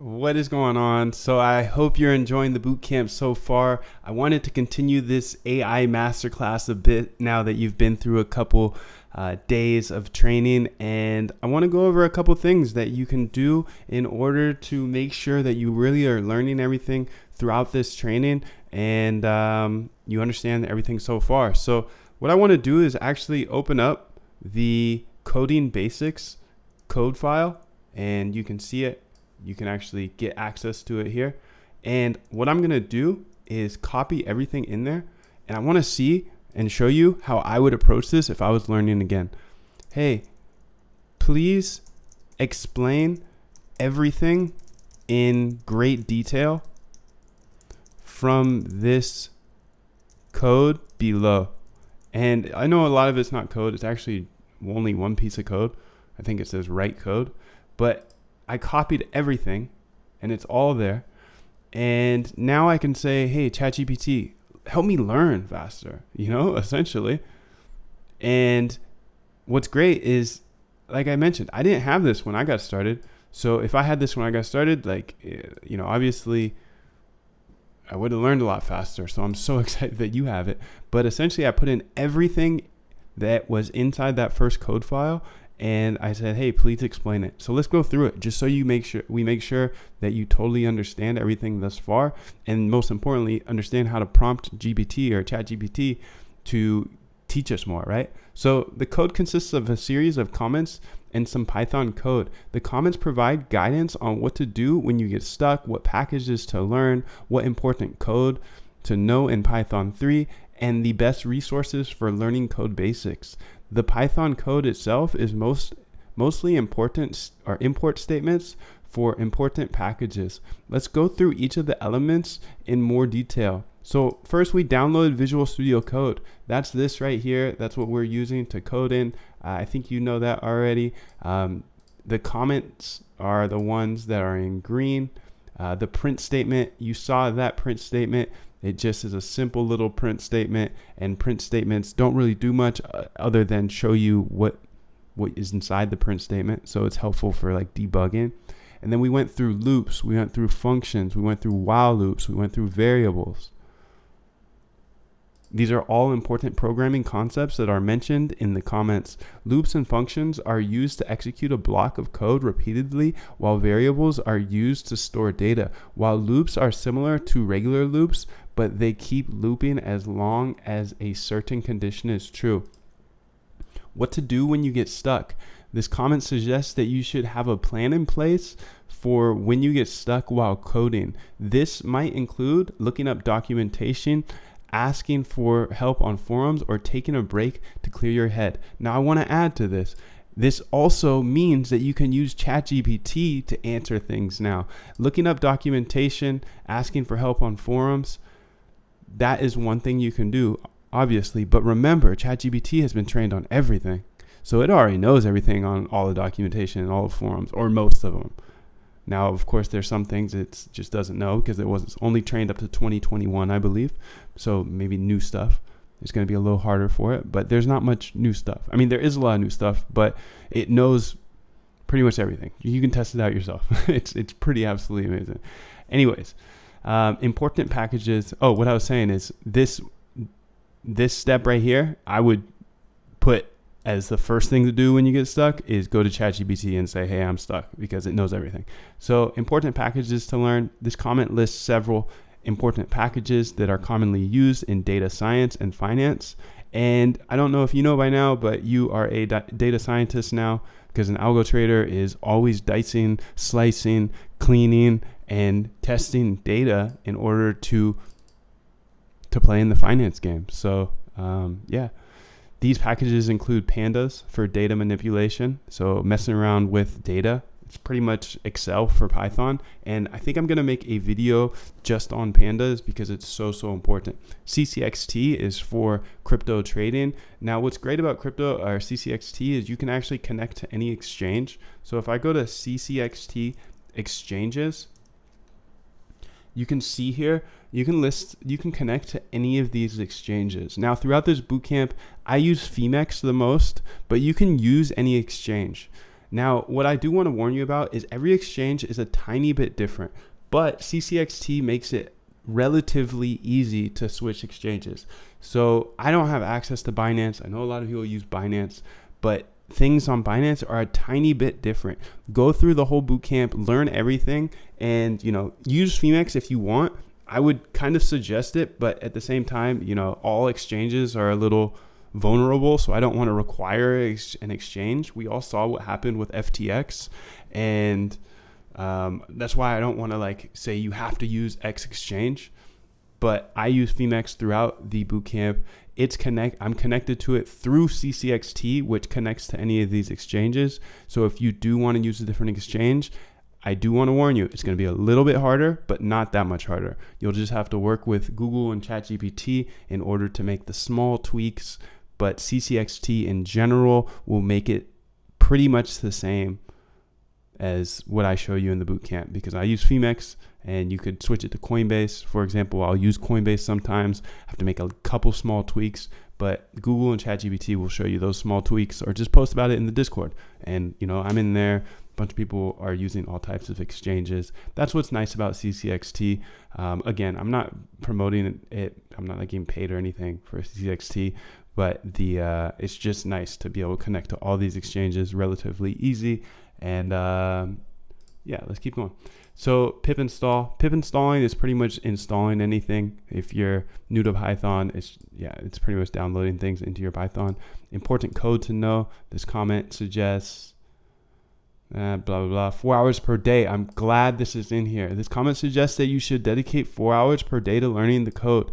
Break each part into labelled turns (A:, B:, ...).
A: What is going on? So I hope you're enjoying the bootcamp so far. I wanted to continue this AI masterclass a bit now that you've been through a couple days of training, and I want to go over a couple things that you can do in order to make sure that you really are learning everything throughout this training and you understand everything so far. So what I want to do is actually open up the coding basics code file, and you can see it. You can actually get access to it here. And what I'm going to do is copy everything in there. And I want to see and show you how I would approach this if I was learning again. Hey, please explain everything in great detail from this code below. And I know a lot of it's not code. It's actually only one piece of code. I think it says write code, but I copied everything and it's all there. And now I can say, hey, ChatGPT, help me learn faster, essentially. And what's great is, like I mentioned, I didn't have this when I got started. So if I had this when I got started, obviously I would have learned a lot faster. So I'm so excited that you have it. But essentially I put in everything that was inside that first code file. And I said, hey, please explain it. So let's go through it just so we make sure that you totally understand everything thus far. And most importantly, understand how to prompt GPT or ChatGPT to teach us more, right? So the code consists of a series of comments and some Python code. The comments provide guidance on what to do when you get stuck, what packages to learn, what important code to know in Python 3, and the best resources for learning code basics. The Python code itself is mostly important or import statements for important packages. Let's go through each of the elements in more detail. So first, we downloaded Visual Studio Code. That's this right here. That's what we're using to code in. I think you know that already. The comments are the ones that are in green. The print statement, you saw that print statement. It just is a simple little print statement, and print statements don't really do much other than show you what is inside the print statement. So it's helpful for like debugging. And then we went through loops, we went through functions, we went through while loops, we went through variables. These are all important programming concepts that are mentioned in the comments. Loops and functions are used to execute a block of code repeatedly, while variables are used to store data. While loops are similar to regular loops, but they keep looping as long as a certain condition is true. What to do when you get stuck? This comment suggests that you should have a plan in place for when you get stuck while coding. This might include looking up documentation, asking for help on forums, or taking a break to clear your head. Now I want to add to this. This also means that you can use ChatGPT to answer things now. Looking up documentation, asking for help on forums, that is one thing you can do, obviously. But remember, ChatGPT has been trained on everything. So it already knows everything on all the documentation and all the forums, or most of them. Now, of course, there's some things it just doesn't know because it was only trained up to 2021, I believe. So maybe new stuff is going to be a little harder for it. But there's not much new stuff. I mean, there is a lot of new stuff, but it knows pretty much everything. You can test it out yourself. It's pretty absolutely amazing. Anyways, important packages. Oh, what I was saying is this step right here, I would put as the first thing to do when you get stuck is go to ChatGPT and say, hey, I'm stuck, because it knows everything. So important packages to learn. This comment lists several important packages that are commonly used in data science and finance. And I don't know if you know by now, but you are a data scientist now, because an algo trader is always dicing, slicing, cleaning, and testing data in order to play in the finance game. So yeah. These packages include pandas for data manipulation. So messing around with data. It's pretty much Excel for Python. And I think I'm going to make a video just on pandas because it's so important. CCXT is for crypto trading. Now, what's great about crypto or CCXT is you can actually connect to any exchange. So if I go to CCXT exchanges, you can see here, you can connect to any of these exchanges. Now, throughout this bootcamp, I use Phemex the most, but you can use any exchange. Now, what I do want to warn you about is every exchange is a tiny bit different, but CCXT makes it relatively easy to switch exchanges. So I don't have access to Binance. I know a lot of people use Binance, but things on Binance are a tiny bit different. Go through the whole bootcamp, learn everything, and use Femex if you want. I would kind of suggest it, but at the same time, all exchanges are a little vulnerable, so I don't want to require an exchange. We all saw what happened with FTX, and that's why I don't want to say you have to use X exchange. But I use Femex throughout the bootcamp. I'm connected to it through CCXT, which connects to any of these exchanges. So if you do want to use a different exchange, I do want to warn you, it's going to be a little bit harder, but not that much harder. You'll just have to work with Google and ChatGPT in order to make the small tweaks, but CCXT in general will make it pretty much the same as what I show you in the bootcamp, because I use Femex and you could switch it to Coinbase. For example, I'll use Coinbase sometimes, I have to make a couple small tweaks, but Google and ChatGPT will show you those small tweaks, or just post about it in the Discord. And, I'm in there. A bunch of people are using all types of exchanges. That's what's nice about CCXT. Again, I'm not promoting it. I'm not getting paid or anything for CCXT, but it's just nice to be able to connect to all these exchanges relatively easy. And let's keep going. So pip install. Pip installing is pretty much installing anything. If you're new to Python, it's pretty much downloading things into your Python. Important code to know. This comment suggests blah, blah, blah, 4 hours per day. I'm glad this is in here. This comment suggests that you should dedicate 4 hours per day to learning the code.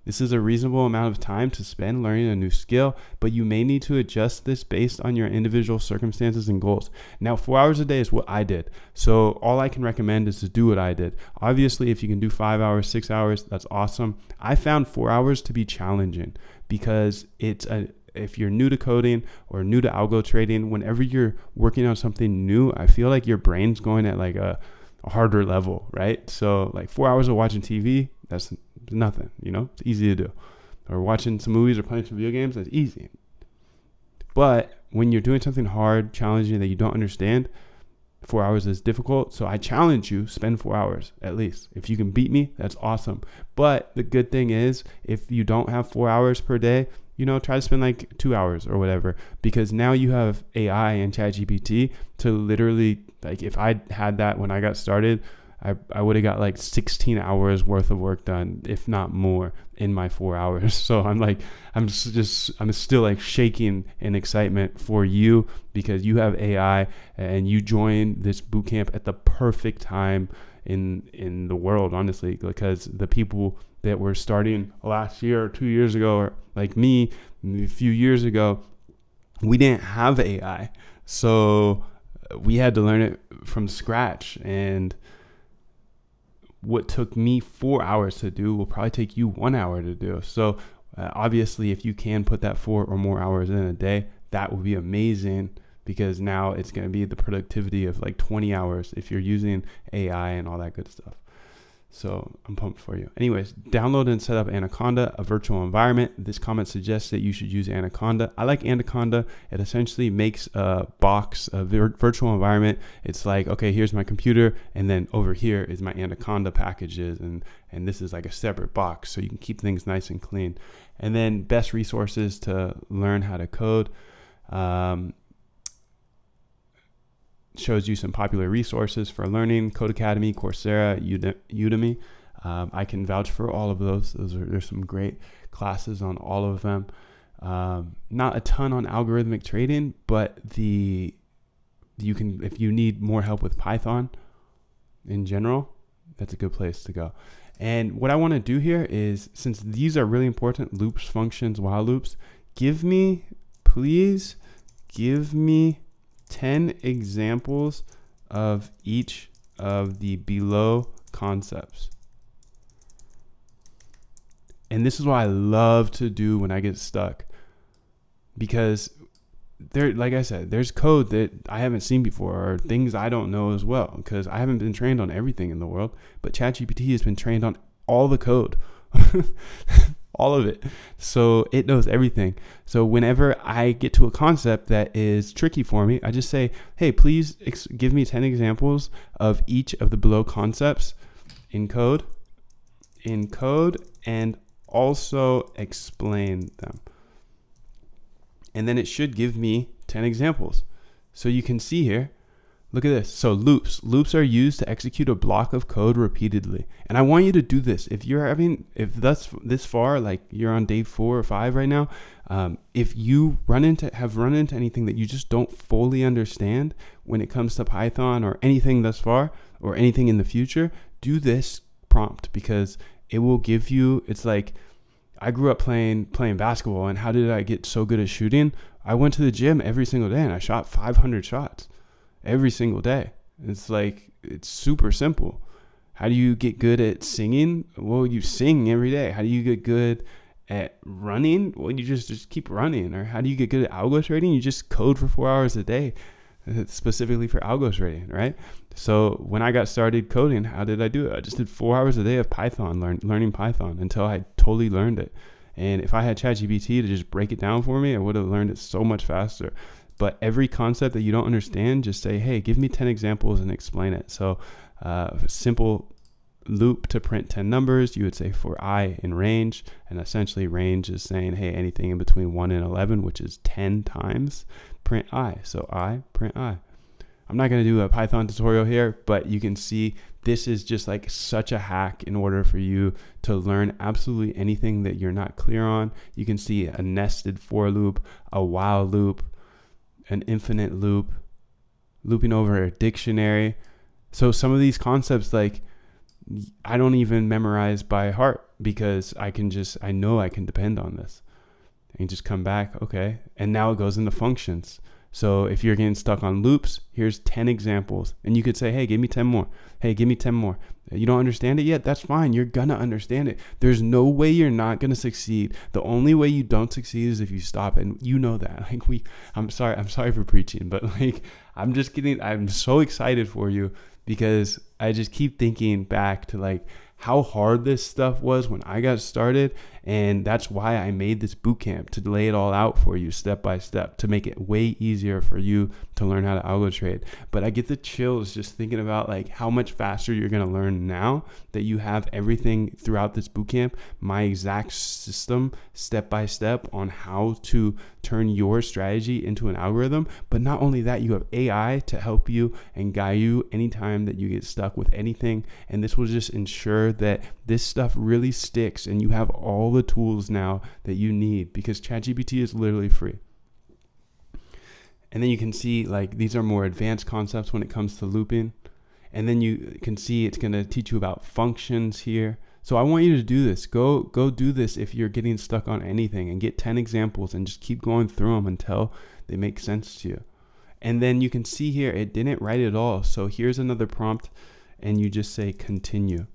A: This is a reasonable amount of time to spend learning a new skill, but you may need to adjust this based on your individual circumstances and goals. Now, 4 hours a day is what I did. So all I can recommend is to do what I did. Obviously, if you can do 5 hours, 6 hours, that's awesome. I found 4 hours to be challenging because if you're new to coding or new to algo trading, whenever you're working on something new, I feel like your brain's going at a harder level, right? So 4 hours of watching TV, that's nothing, it's easy to do. Or watching some movies or playing some video games, that's easy. But when you're doing something hard, challenging that you don't understand, 4 hours is difficult. So I challenge you, spend 4 hours at least. If you can beat me, that's awesome. But the good thing is, if you don't have 4 hours per day, try to spend 2 hours or whatever, because now you have AI and ChatGPT to literally, if I had that when I got started, I would have got 16 hours worth of work done, if not more, in my 4 hours. So I'm still shaking in excitement for you, because you have AI and you joined this bootcamp at the perfect time in the world, honestly, because the people that were starting last year or 2 years ago, or like me, a few years ago, we didn't have AI. So we had to learn it from scratch. And what took me 4 hours to do will probably take you 1 hour to do. So obviously, if you can put that 4 or more hours in a day, that would be amazing, because now it's going to be the productivity of 20 hours if you're using AI and all that good stuff. So I'm pumped for you. Anyways, download and set up Anaconda, a virtual environment. This comment suggests that you should use Anaconda. I like Anaconda. It essentially makes a box, a virtual environment. It's okay, here's my computer, and then over here is my Anaconda packages, and this is a separate box, so you can keep things nice and clean. And then best resources to learn how to code. Shows you some popular resources for learning: Code Academy, Coursera, Udemy. I can vouch for all of those. There's some great classes on all of them. Not a ton on algorithmic trading, but if you need more help with Python in general, that's a good place to go. And what I want to do here is, since these are really important, loops, functions, while loops, please give me 10 examples of each of the below concepts. And this is what I love to do when I get stuck, because like I said, there's code that I haven't seen before, or things I don't know as well, because I haven't been trained on everything in the world, but ChatGPT has been trained on all the code. all of it. So it knows everything. So whenever I get to a concept that is tricky for me, I just say, hey, please give me 10 examples of each of the below concepts in code, and also explain them. And then it should give me 10 examples. So you can see here, look at this. So loops are used to execute a block of code repeatedly. And I want you to do this. If that's this far, like you're on day 4 or 5 right now, if you have run into anything that you just don't fully understand when it comes to Python or anything thus far or anything in the future, do this prompt, because it will give you, it's like, I grew up playing basketball, and how did I get so good at shooting? I went to the gym every single day and I shot 500 shots every single day. It's like, it's super simple. How do you get good at singing? Well, you sing every day. How do you get good at running? Well, you just keep running. Or how do you get good at algo trading? You just code for 4 hours a day, specifically for algo trading, right? So when I got started coding, how did I do it? I just did 4 hours a day of Python, learning Python until I totally learned it. And if I had ChatGPT to just break it down for me, I would have learned it so much faster. But every concept that you don't understand, just say, hey, give me 10 examples and explain it. So simple loop to print 10 numbers, you would say for I in range. And essentially range is saying, hey, anything in between 1 and 11, which is 10 times, print I. So I, print I. I'm not going to do a Python tutorial here, but you can see this is just like such a hack in order for you to learn absolutely anything that you're not clear on. You can see a nested for loop, a while loop, an infinite loop, looping over a dictionary. So some of these concepts, like, I don't even memorize by heart, because I know I can depend on this. And just come back, okay. And now it goes into functions. So if you're getting stuck on loops, here's 10 examples. And you could say, hey, give me 10 more. Hey, give me 10 more. You don't understand it yet? That's fine. You're going to understand it. There's no way you're not going to succeed. The only way you don't succeed is if you stop. And you know that. I'm sorry for preaching, but I'm so excited for you, because I just keep thinking back to like how hard this stuff was when I got started. And that's why I made this bootcamp, to lay it all out for you step by step, to make it way easier for you to learn how to algo trade. But I get the chills just thinking about like how much faster you're going to learn now that you have everything throughout this bootcamp, my exact system step by step on how to turn your strategy into an algorithm. But not only that, you have AI to help you and guide you anytime that you get stuck with anything. And this will just ensure that this stuff really sticks and you have all the tools now that you need, because ChatGPT is literally free. And then you can see like these are more advanced concepts when it comes to looping. And then you can see it's going to teach you about functions here. So I want you to do this. Go do this if you're getting stuck on anything, and get 10 examples and just keep going through them until they make sense to you. And then you can see here, it didn't write it all. So here's another prompt, and you just say continue.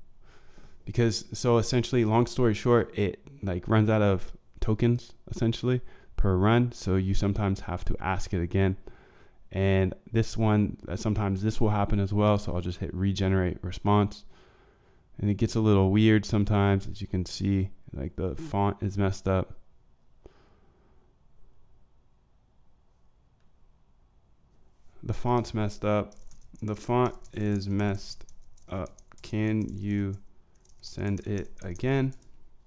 A: Because so essentially, long story short, it like runs out of tokens essentially per run. So you sometimes have to ask it again. And this one, sometimes this will happen as well. So I'll just hit regenerate response. And it gets a little weird sometimes, as you can see, like the font is messed up. The font's messed up. The font is messed up. Can you send it again?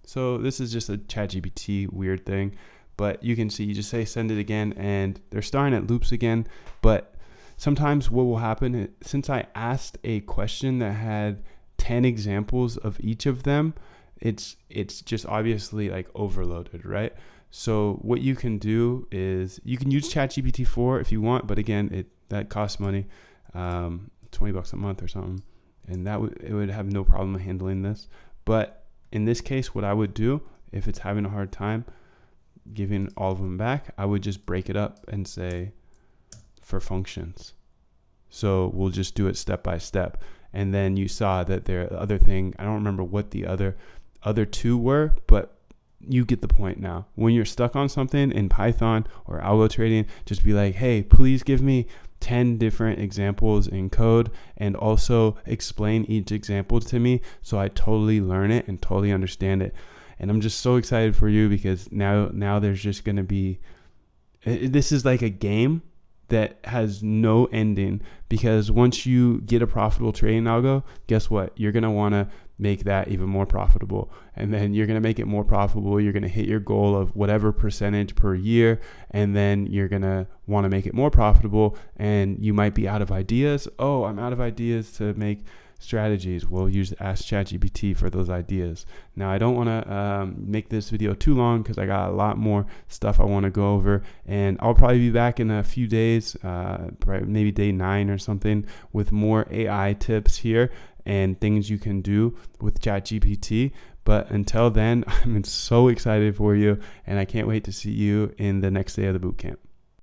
A: So this is just a ChatGPT weird thing, but you can see, you just say send it again, and they're starting at loops again. But sometimes what will happen, since I asked a question that had 10 examples of each of them, it's just obviously like overloaded, right? So what you can do is you can use ChatGPT 4 if you want, but again, that costs money, $20 a month or something. And it would have no problem handling this. But in this case, what I would do, if it's having a hard time giving all of them back, I would just break it up and say for functions. So we'll just do it step by step. And then you saw that the other thing, I don't remember what the other two were, but you get the point now. When you're stuck on something in Python or algo trading, just be like, hey, please give me 10 different examples in code, and also explain each example to me so I totally learn it and totally understand it. And I'm just so excited for you because now there's just going to be, this is like a game that has no ending, because once you get a profitable trading algo, guess what? You're going to want to make that even more profitable. And then you're going to make it more profitable. You're going to hit your goal of whatever percentage per year. And then you're going to want to make it more profitable. And you might be out of ideas. Oh, I'm out of ideas to make strategies. We'll ask ChatGPT for those ideas. Now, I don't want to make this video too long because I got a lot more stuff I want to go over, and I'll probably be back in a few days, probably maybe day 9 or something, with more AI tips here and things you can do with ChatGPT. But until then, I'm so excited for you, and I can't wait to see you in the next day of the bootcamp.